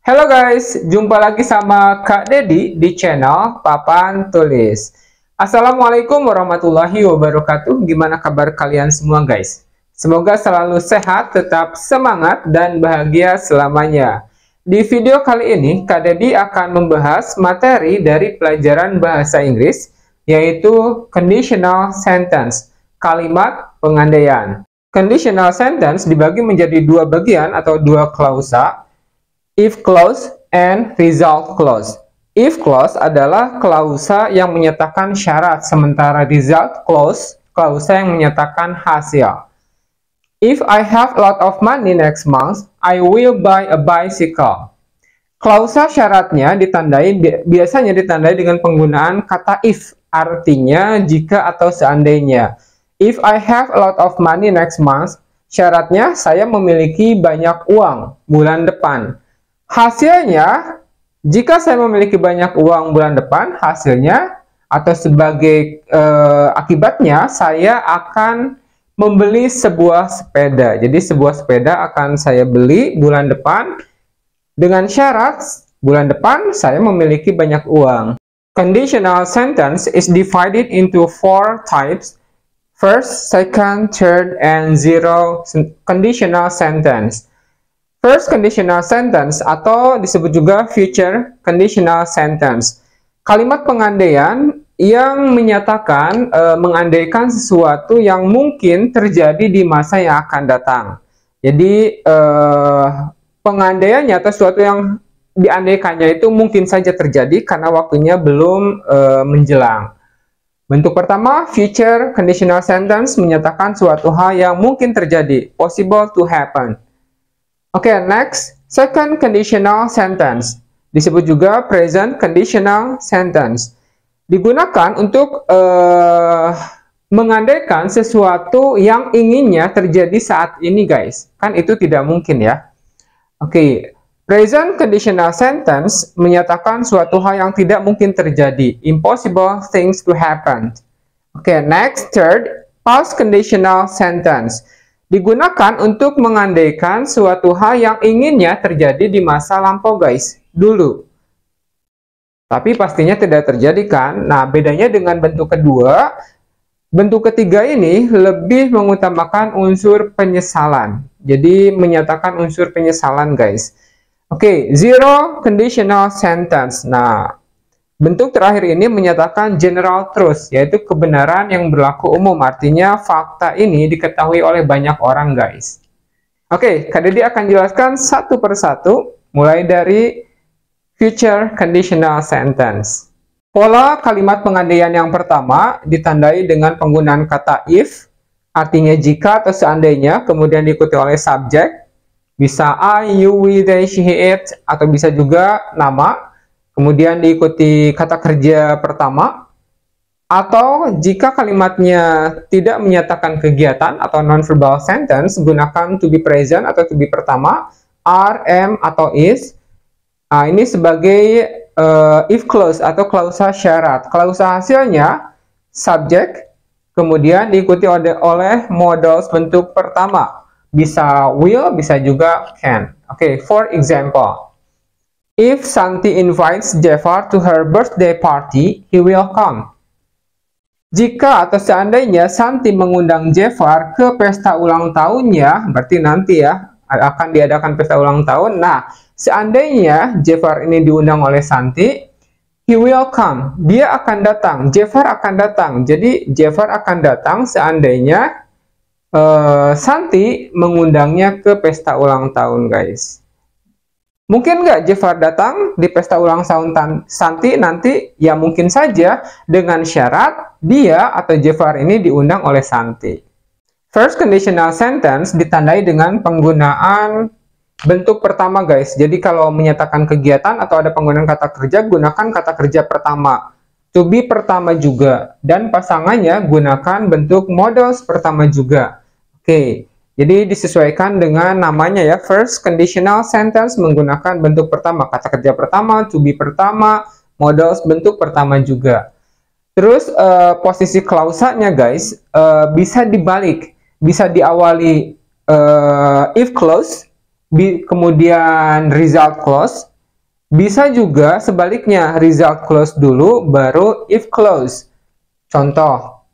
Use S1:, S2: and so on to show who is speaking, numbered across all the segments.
S1: Halo guys, jumpa lagi sama Kak Dedi di channel Papan Tulis. Assalamualaikum warahmatullahi wabarakatuh. Gimana kabar kalian semua guys? Semoga selalu sehat, tetap semangat, dan bahagia selamanya. Di video kali ini, Kak Dedi akan membahas materi dari pelajaran bahasa Inggris, yaitu conditional sentence, kalimat pengandaian. Conditional sentence dibagi menjadi dua bagian atau dua klausa, if clause and result clause. If clause adalah klausa yang menyatakan syarat, sementara result clause klausa yang menyatakan hasil. If I have a lot of money next month, I will buy a bicycle. Klausa syaratnya biasanya ditandai dengan penggunaan kata if, artinya jika atau seandainya. If I have a lot of money next month, syaratnya saya memiliki banyak uang bulan depan. Hasilnya, jika saya memiliki banyak uang bulan depan, hasilnya atau sebagai akibatnya saya akan membeli sebuah sepeda. Jadi sebuah sepeda akan saya beli bulan depan dengan syarat bulan depan saya memiliki banyak uang. Conditional sentence is divided into 4 types. First, second, third, and zero conditional sentence. First conditional sentence atau disebut juga future conditional sentence. Kalimat pengandaian yang menyatakan mengandaikan sesuatu yang mungkin terjadi di masa yang akan datang. Jadi pengandaiannya atau sesuatu yang diandaikannya itu mungkin saja terjadi karena waktunya belum menjelang. Bentuk pertama, future conditional sentence menyatakan suatu hal yang mungkin terjadi, possible to happen. Oke, next, second conditional sentence. Disebut juga present conditional sentence. Digunakan untuk mengandaikan sesuatu yang inginnya terjadi saat ini, guys. Kan itu tidak mungkin ya. Oke, present conditional sentence menyatakan suatu hal yang tidak mungkin terjadi. Impossible things to happen. Oke, next, third, past conditional sentence. Digunakan untuk mengandaikan suatu hal yang inginnya terjadi di masa lampau, guys. Dulu. Tapi pastinya tidak terjadi kan? Nah, bedanya dengan bentuk kedua, bentuk ketiga ini lebih mengutamakan unsur penyesalan. Jadi, menyatakan unsur penyesalan, guys. Oke, zero conditional sentence. Nah, bentuk terakhir ini menyatakan general truth, yaitu kebenaran yang berlaku umum. Artinya, fakta ini diketahui oleh banyak orang, guys. Oke, Kak Dedi akan jelaskan satu persatu, mulai dari future conditional sentence. Pola kalimat pengandaian yang pertama ditandai dengan penggunaan kata if, artinya jika atau seandainya, kemudian diikuti oleh subjek, bisa I, you, we, they, she, he, it, atau bisa juga nama, kemudian diikuti kata kerja pertama, atau jika kalimatnya tidak menyatakan kegiatan atau non-verbal sentence, gunakan to be present atau to be pertama, are, am, atau is. Nah, ini sebagai if clause atau klausa syarat. Klausa hasilnya subjek, kemudian diikuti oleh modals bentuk pertama. Bisa will, bisa juga can. Oke, for example, if Santi invites Jafar to her birthday party, he will come. Jika atau seandainya Santi mengundang Jafar ke pesta ulang tahunnya, berarti nanti ya, akan diadakan pesta ulang tahun. Nah, seandainya Jafar ini diundang oleh Santi, he will come. Dia akan datang. Jafar akan datang. Jadi, Jafar akan datang seandainya Santi mengundangnya ke pesta ulang tahun, guys. Mungkin nggak Jafar datang di pesta ulang tahun Santi nanti? Ya mungkin saja, dengan syarat dia atau Jafar ini diundang oleh Santi. First conditional sentence ditandai dengan penggunaan bentuk pertama, guys. Jadi kalau menyatakan kegiatan atau ada penggunaan kata kerja, gunakan kata kerja pertama. To be pertama juga. Dan pasangannya gunakan bentuk modals pertama juga. Oke, jadi disesuaikan dengan namanya ya. First conditional sentence menggunakan bentuk pertama. Kata kerja pertama, to be pertama, modals bentuk pertama juga. Terus posisi klausanya, guys, bisa dibalik. Bisa diawali if clause, kemudian result clause, Bisa juga sebaliknya, result clause dulu baru if clause. Contoh,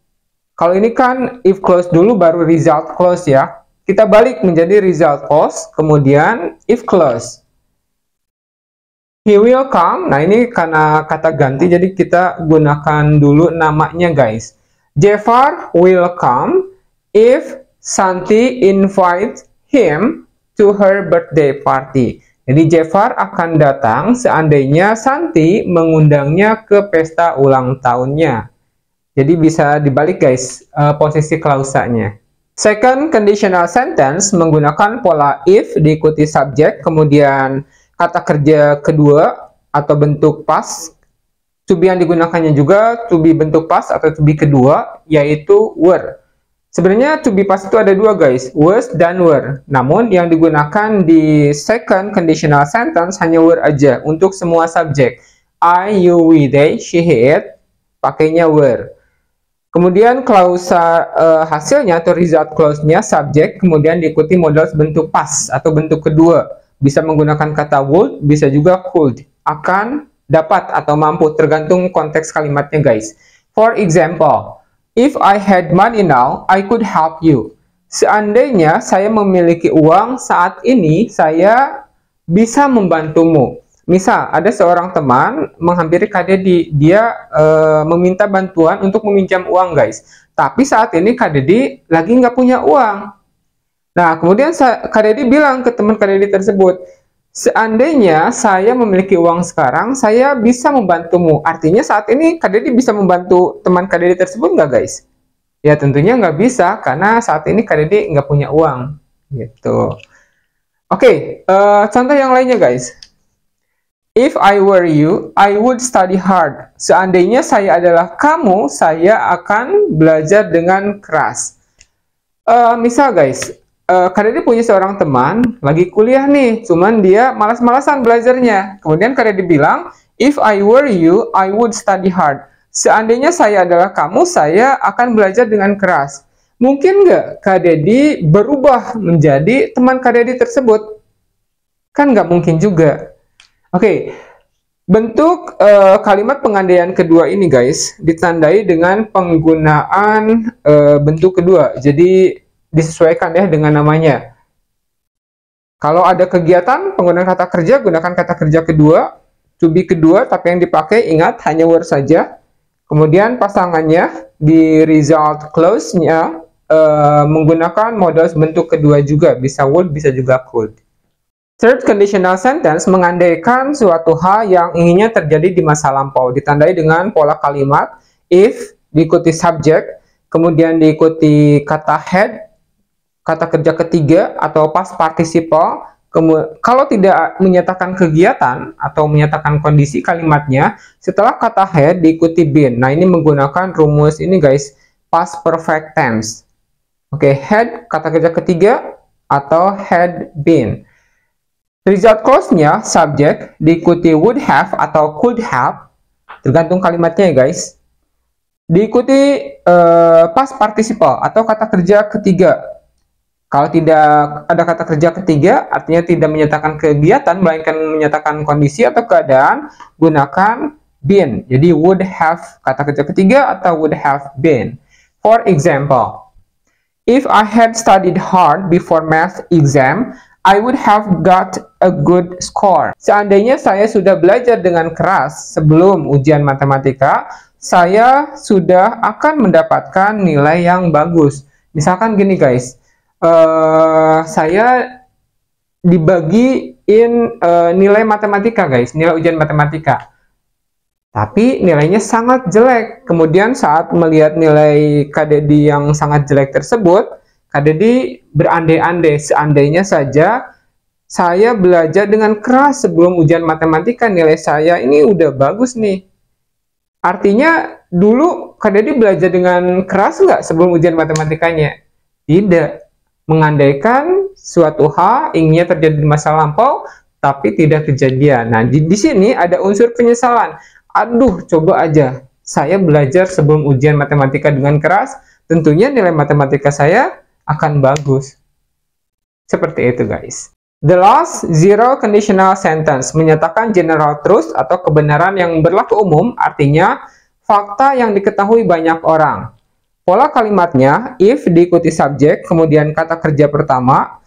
S1: kalau ini kan if clause dulu baru result clause ya. Kita balik menjadi result clause, kemudian if clause. He will come. Nah, ini karena kata ganti, jadi kita gunakan dulu namanya, guys. Jafar will come if Santi invites him to her birthday party. Jadi Jafar akan datang seandainya Santi mengundangnya ke pesta ulang tahunnya. Jadi bisa dibalik, guys, posisi klausanya. Second conditional sentence menggunakan pola if diikuti subjek, kemudian kata kerja kedua atau bentuk past. To be yang digunakannya juga to be bentuk past atau to be kedua, yaitu were. Sebenarnya to be past itu ada dua, guys, was dan were. Namun yang digunakan di second conditional sentence hanya were aja untuk semua subjek. I, you, we, they, she, he, it, pakainya were. Kemudian klausa hasilnya atau result clause-nya subjek, kemudian diikuti modal bentuk past atau bentuk kedua. Bisa menggunakan kata would, bisa juga could. Akan, dapat, atau mampu, tergantung konteks kalimatnya, guys. For example, if I had money now, I could help you. Seandainya saya memiliki uang saat ini, saya bisa membantumu. Misal, ada seorang teman menghampiri Kak Dedi, dia meminta bantuan untuk meminjam uang, guys. Tapi saat ini Kak Dedi lagi nggak punya uang. Nah, kemudian Kak Dedi bilang ke teman Kak Dedi tersebut, seandainya saya memiliki uang sekarang, saya bisa membantumu. Artinya saat ini Kak Dedi bisa membantu teman Kak Dedi tersebut nggak, guys? Ya tentunya nggak bisa, karena saat ini Kak Dedi nggak punya uang. Gitu. Oke, contoh yang lainnya, guys. If I were you, I would study hard. Seandainya saya adalah kamu, saya akan belajar dengan keras. Misal, guys, Kak Dedi punya seorang teman lagi kuliah nih, cuman dia malas-malasan belajarnya. Kemudian Kak Dedi bilang, if I were you, I would study hard. Seandainya saya adalah kamu, saya akan belajar dengan keras. Mungkin nggak Kak Dedi berubah menjadi teman Kak Dedi tersebut? Kan nggak mungkin juga. Oke, bentuk kalimat pengandaian kedua ini, guys, ditandai dengan penggunaan bentuk kedua. Jadi disesuaikan ya dengan namanya. Kalau ada kegiatan penggunaan kata kerja, gunakan kata kerja kedua, to be kedua, tapi yang dipakai ingat hanya were saja. Kemudian pasangannya di result clause-nya menggunakan modal bentuk kedua juga, bisa would, bisa juga could. Third conditional sentence mengandaikan suatu hal yang inginnya terjadi di masa lampau, ditandai dengan pola kalimat if diikuti subjek, kemudian diikuti kata had, kata kerja ketiga atau past participle. Kalau tidak menyatakan kegiatan atau menyatakan kondisi kalimatnya, setelah kata had diikuti been. Nah, ini menggunakan rumus ini, guys, past perfect tense. Oke, had kata kerja ketiga atau had been. Result clause-nya subjek diikuti would have atau could have, tergantung kalimatnya ya, guys. Diikuti past participle atau kata kerja ketiga. Kalau tidak ada kata kerja ketiga, artinya tidak menyatakan kegiatan, melainkan menyatakan kondisi atau keadaan, gunakan been. Jadi would have kata kerja ketiga atau would have been. For example, if I had studied hard before math exam, I would have got a good score. Seandainya saya sudah belajar dengan keras sebelum ujian matematika, saya sudah akan mendapatkan nilai yang bagus. Misalkan gini, guys. Saya dibagiin nilai matematika, guys, nilai ujian matematika, tapi nilainya sangat jelek. Kemudian saat melihat nilai Kak Dedi yang sangat jelek tersebut, Kak Dedi berandai-andai, seandainya saja saya belajar dengan keras sebelum ujian matematika, nilai saya ini udah bagus nih. Artinya dulu Kak Dedi belajar dengan keras nggak sebelum ujian matematikanya? Tidak. Mengandaikan suatu hal inginnya terjadi di masa lampau tapi tidak kejadian. Nah, di sini ada unsur penyesalan. Aduh, coba aja saya belajar sebelum ujian matematika dengan keras, tentunya nilai matematika saya akan bagus. Seperti itu, guys. The last zero conditional sentence menyatakan general truth atau kebenaran yang berlaku umum, artinya fakta yang diketahui banyak orang. Pola kalimatnya, if diikuti subjek, kemudian kata kerja pertama,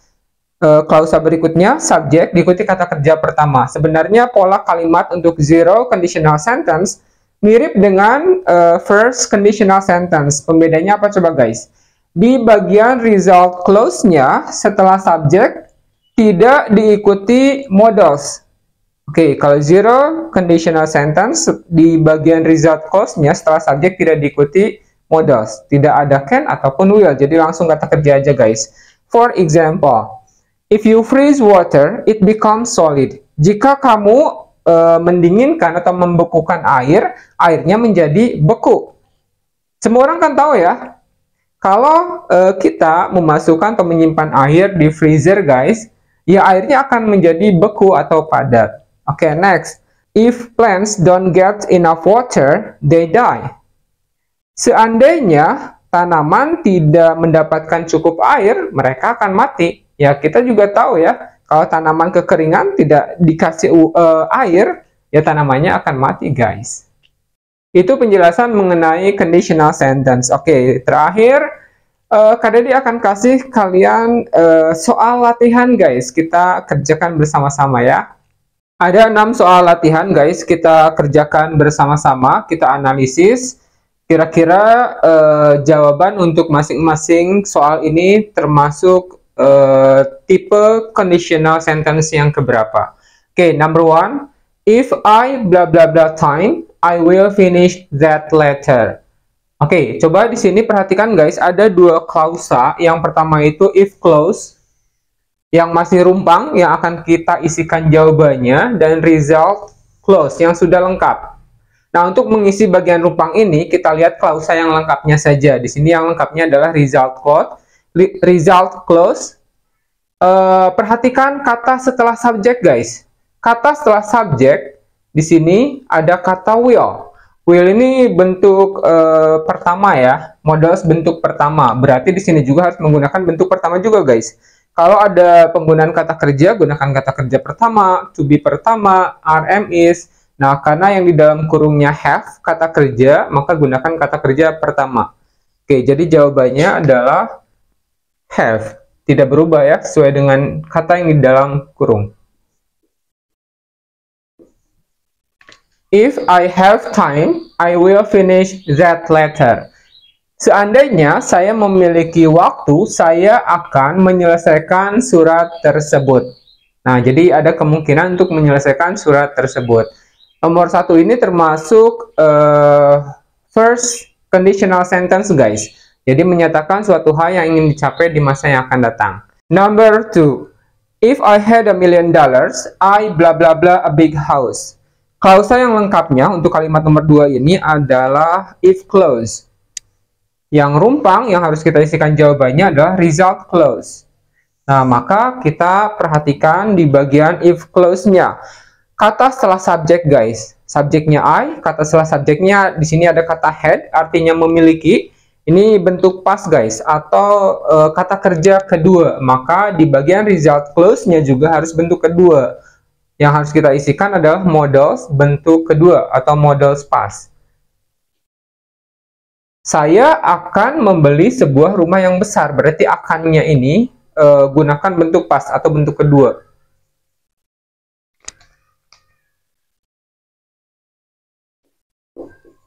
S1: klausa berikutnya, subjek diikuti kata kerja pertama. Sebenarnya pola kalimat untuk zero conditional sentence mirip dengan first conditional sentence. Pembedanya apa coba guys? Di bagian result clause-nya setelah subjek tidak diikuti modals. Oke, kalau zero conditional sentence di bagian result clause-nya setelah subjek tidak diikuti modals. Tidak ada can ataupun will. Jadi langsung kata kerja aja guys. For example, if you freeze water, it becomes solid. Jika kamu mendinginkan atau membekukan air, airnya menjadi beku. Semua orang kan tahu ya, kalau kita memasukkan atau menyimpan air di freezer guys, ya airnya akan menjadi beku atau padat. Oke, next. If plants don't get enough water, they die. Seandainya tanaman tidak mendapatkan cukup air, mereka akan mati. Ya, kita juga tahu ya, kalau tanaman kekeringan tidak dikasih air, ya tanamannya akan mati, guys. Itu penjelasan mengenai conditional sentence. Oke, terakhir, Kak Dedi akan kasih kalian soal latihan, guys. Kita kerjakan bersama-sama ya. Ada 6 soal latihan, guys. Kita kerjakan bersama-sama, kita analisis. Kira-kira jawaban untuk masing-masing soal ini termasuk tipe conditional sentence yang keberapa. Oke, number 1, if I blah blah blah time, I will finish that letter. Oke, coba di sini perhatikan guys, ada 2 klausa. Yang pertama itu if clause, yang masih rumpang, yang akan kita isikan jawabannya, dan result clause, yang sudah lengkap. Nah, untuk mengisi bagian rumpang ini, kita lihat klausa yang lengkapnya saja. Di sini yang lengkapnya adalah result clause. Perhatikan kata setelah subjek guys. Kata setelah subjek di sini ada kata will. Will ini bentuk pertama ya, modals bentuk pertama. Berarti di sini juga harus menggunakan bentuk pertama juga guys. Kalau ada penggunaan kata kerja, gunakan kata kerja pertama, to be pertama, RM is. Nah, karena yang di dalam kurungnya have kata kerja, maka gunakan kata kerja pertama. Oke, jadi jawabannya adalah have. Tidak berubah ya, sesuai dengan kata yang di dalam kurung. If I have time, I will finish that letter. Seandainya saya memiliki waktu, saya akan menyelesaikan surat tersebut. Nah, jadi ada kemungkinan untuk menyelesaikan surat tersebut. Nomor 1 ini termasuk first conditional sentence guys. Jadi menyatakan suatu hal yang ingin dicapai di masa yang akan datang. Number 2, if I had $1 million, I blah blah blah a big house. Klausa yang lengkapnya untuk kalimat nomor 2 ini adalah if clause. Yang rumpang yang harus kita isikan jawabannya adalah result clause. Nah, maka kita perhatikan di bagian if clause-nya. Kata setelah subjek guys. Subjeknya I, kata setelah subjeknya di sini ada kata had, artinya memiliki. Ini bentuk past guys, atau kata kerja kedua. Maka di bagian result clause-nya juga harus bentuk kedua. Yang harus kita isikan adalah modals bentuk kedua atau modals past. Saya akan membeli sebuah rumah yang besar. Berarti akannya ini gunakan bentuk past atau bentuk kedua.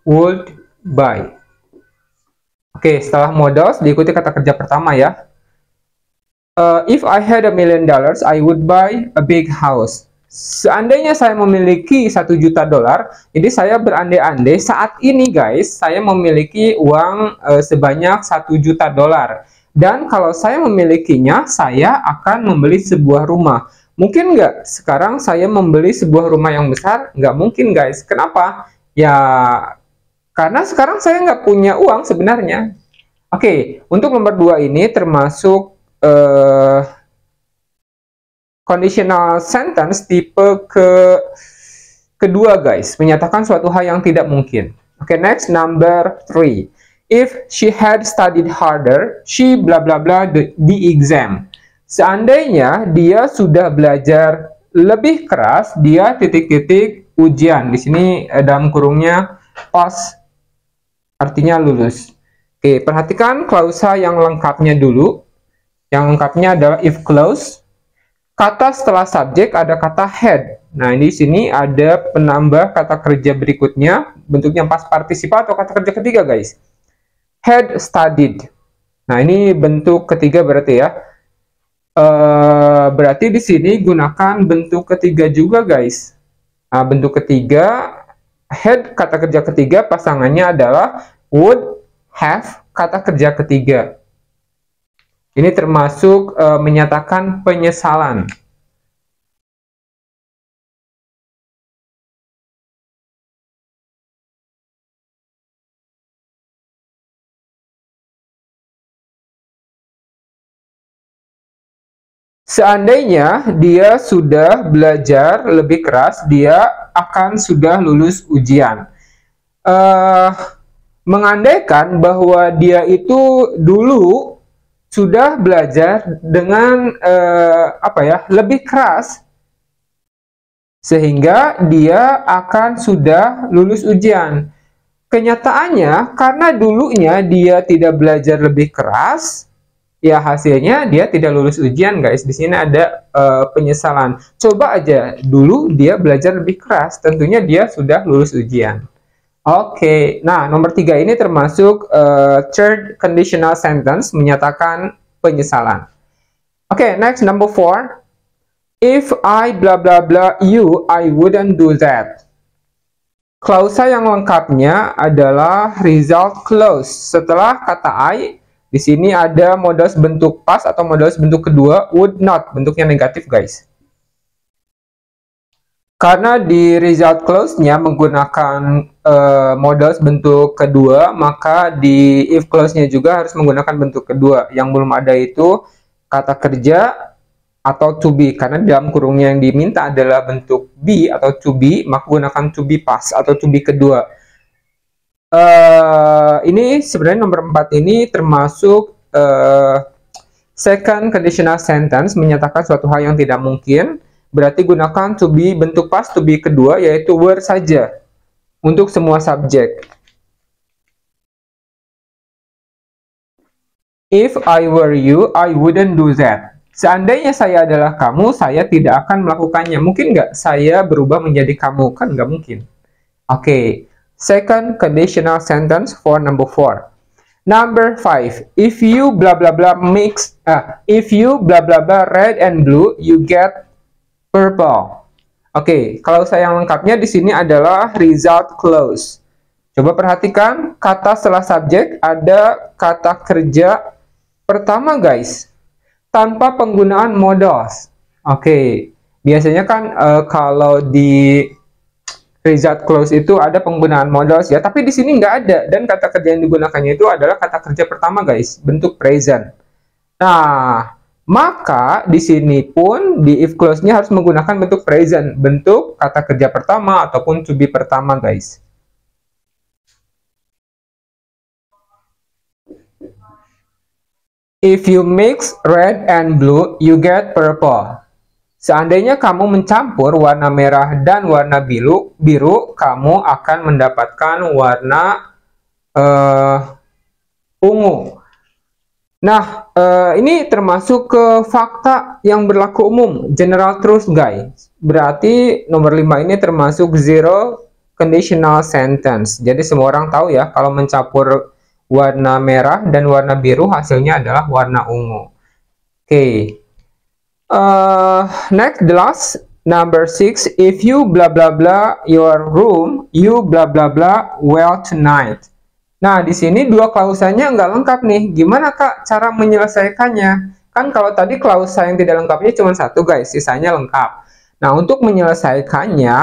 S1: Would buy. Oke, setelah modals diikuti kata kerja pertama ya. If I had $1 million, I would buy a big house. Seandainya saya memiliki $1 juta, jadi saya berandai-andai saat ini guys, saya memiliki uang sebanyak $1 juta. Dan kalau saya memilikinya, saya akan membeli sebuah rumah. Mungkin nggak sekarang saya membeli sebuah rumah yang besar? Nggak mungkin guys. Kenapa? Ya, karena sekarang saya nggak punya uang sebenarnya. Oke, untuk nomor 2 ini termasuk conditional sentence tipe kedua guys. Menyatakan suatu hal yang tidak mungkin. Oke, next number 3. If she had studied harder, she blah blah blah the exam. Seandainya dia sudah belajar lebih keras, dia titik-titik ujian. Di sini dalam kurungnya pass, artinya lulus. Oke, perhatikan klausa yang lengkapnya dulu. Yang lengkapnya adalah if clause. Kata setelah subjek ada kata had. Nah, di sini ada penambah kata kerja berikutnya, bentuknya past participle atau kata kerja ketiga, guys. Had studied. Nah, ini bentuk ketiga berarti ya. Berarti di sini gunakan bentuk ketiga juga, guys. Nah, bentuk ketiga, had kata kerja ketiga, pasangannya adalah would have kata kerja ketiga. Ini termasuk menyatakan penyesalan. Seandainya dia sudah belajar lebih keras, dia akan sudah lulus ujian. Mengandaikan bahwa dia itu dulu sudah belajar dengan lebih keras, sehingga dia akan sudah lulus ujian. Kenyataannya, karena dulunya dia tidak belajar lebih keras, ya hasilnya dia tidak lulus ujian, guys. Di sini ada penyesalan. Coba aja dulu dia belajar lebih keras, tentunya dia sudah lulus ujian. Oke, nah nomor 3 ini termasuk third conditional sentence, menyatakan penyesalan. Oke, next number 4. If I blah blah blah you, I wouldn't do that. Klausa yang lengkapnya adalah result clause. Setelah kata I, di sini ada modus bentuk past atau modus bentuk kedua, would not, bentuknya negatif, guys. Karena di result clause-nya menggunakan modus bentuk kedua, maka di if clause-nya juga harus menggunakan bentuk kedua. Yang belum ada itu kata kerja atau to be, karena dalam kurungnya yang diminta adalah bentuk be atau to be, maka gunakan to be past atau to be kedua. Ini sebenarnya nomor 4 ini termasuk second conditional sentence, menyatakan suatu hal yang tidak mungkin. Berarti gunakan to be bentuk past to be kedua, yaitu were saja untuk semua subjek. If I were you, I wouldn't do that. Seandainya saya adalah kamu, saya tidak akan melakukannya. Mungkin nggak saya berubah menjadi kamu? Kan nggak mungkin. Oke. Second conditional sentence for number 4. Number 5. If you blah blah blah if you blah blah blah red and blue, you get purple. Oke, kalau saya yang lengkapnya di sini adalah result clause. Coba perhatikan kata setelah subjek ada kata kerja pertama, guys, tanpa penggunaan modals. Oke, biasanya kan kalau di result clause itu ada penggunaan modals ya, tapi di sini nggak ada, dan kata kerja yang digunakannya itu adalah kata kerja pertama, guys, bentuk present. Nah, maka di sini pun di if clause-nya harus menggunakan bentuk present, bentuk kata kerja pertama ataupun to be pertama, guys. If you mix red and blue, you get purple. Seandainya kamu mencampur warna merah dan warna biru, kamu akan mendapatkan warna ungu. Nah, ini termasuk ke fakta yang berlaku umum, general truth, guys. Berarti nomor 5 ini termasuk zero conditional sentence. Jadi semua orang tahu ya, kalau mencampur warna merah dan warna biru, hasilnya adalah warna ungu. Oke. Next, the last, number 6. If you blah blah blah your room, you blah blah blah well tonight. Nah, di sini dua klausanya nggak lengkap nih. Gimana, Kak, cara menyelesaikannya? Kan kalau tadi klausa yang tidak lengkapnya cuma satu, guys, sisanya lengkap. Nah, untuk menyelesaikannya,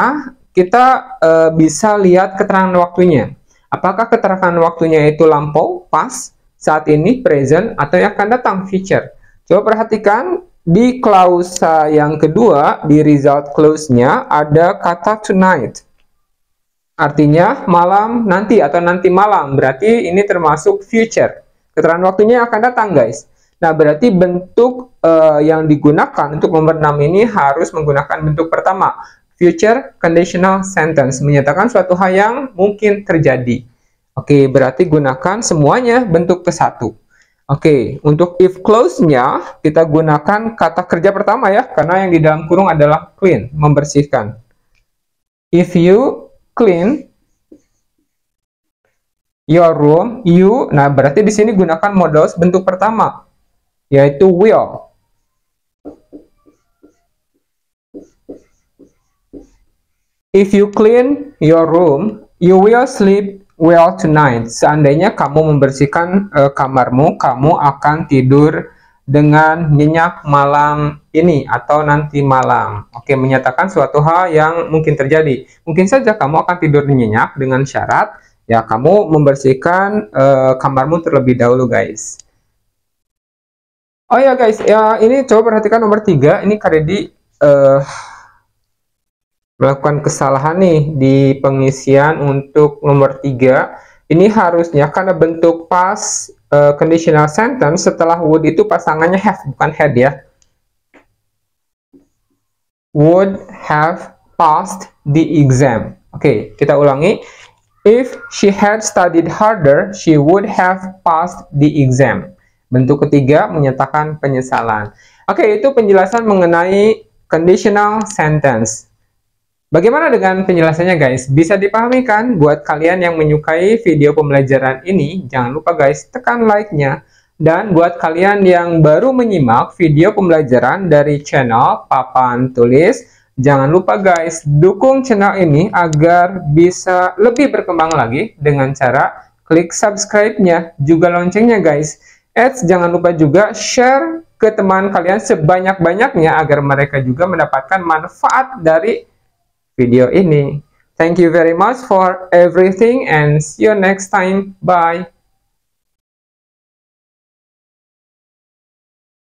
S1: kita bisa lihat keterangan waktunya. Apakah keterangan waktunya itu lampau, past, saat ini, present, atau yang akan datang, future? Coba perhatikan. Di klausa yang kedua, di result clause-nya ada kata tonight. Artinya malam nanti atau nanti malam. Berarti ini termasuk future. Keterangan waktunya akan datang, guys. Nah, berarti bentuk yang digunakan untuk nomor 6 ini harus menggunakan bentuk pertama, future conditional sentence, menyatakan suatu hal yang mungkin terjadi. Oke, berarti gunakan semuanya bentuk ke-1. Oke, untuk if clause-nya kita gunakan kata kerja pertama ya, karena yang di dalam kurung adalah clean, membersihkan. If you clean your room, you, nah berarti di sini gunakan modus bentuk pertama, yaitu will. If you clean your room, you will sleep well tonight. Seandainya kamu membersihkan kamarmu, kamu akan tidur dengan nyenyak malam ini atau nanti malam. Oke, menyatakan suatu hal yang mungkin terjadi. Mungkin saja kamu akan tidur nyenyak dengan syarat ya kamu membersihkan kamarmu terlebih dahulu, guys. Oh ya guys, ya ini coba perhatikan nomor 3. Ini Kak Dedi melakukan kesalahan nih di pengisian untuk nomor 3. Ini harusnya karena bentuk past conditional sentence setelah would itu pasangannya have, bukan had ya. Would have passed the exam. Oke, kita ulangi. If she had studied harder, she would have passed the exam. Bentuk ketiga menyatakan penyesalan. Oke, itu penjelasan mengenai conditional sentence. Bagaimana dengan penjelasannya guys? Bisa dipahami kan? Buat kalian yang menyukai video pembelajaran ini, jangan lupa guys tekan like-nya. Dan buat kalian yang baru menyimak video pembelajaran dari channel Papan Tulis, jangan lupa guys dukung channel ini agar bisa lebih berkembang lagi dengan cara klik subscribe-nya, juga loncengnya guys. Jangan lupa juga share ke teman kalian sebanyak-banyaknya agar mereka juga mendapatkan manfaat dari video ini. Thank you very much for everything and see you next time. Bye.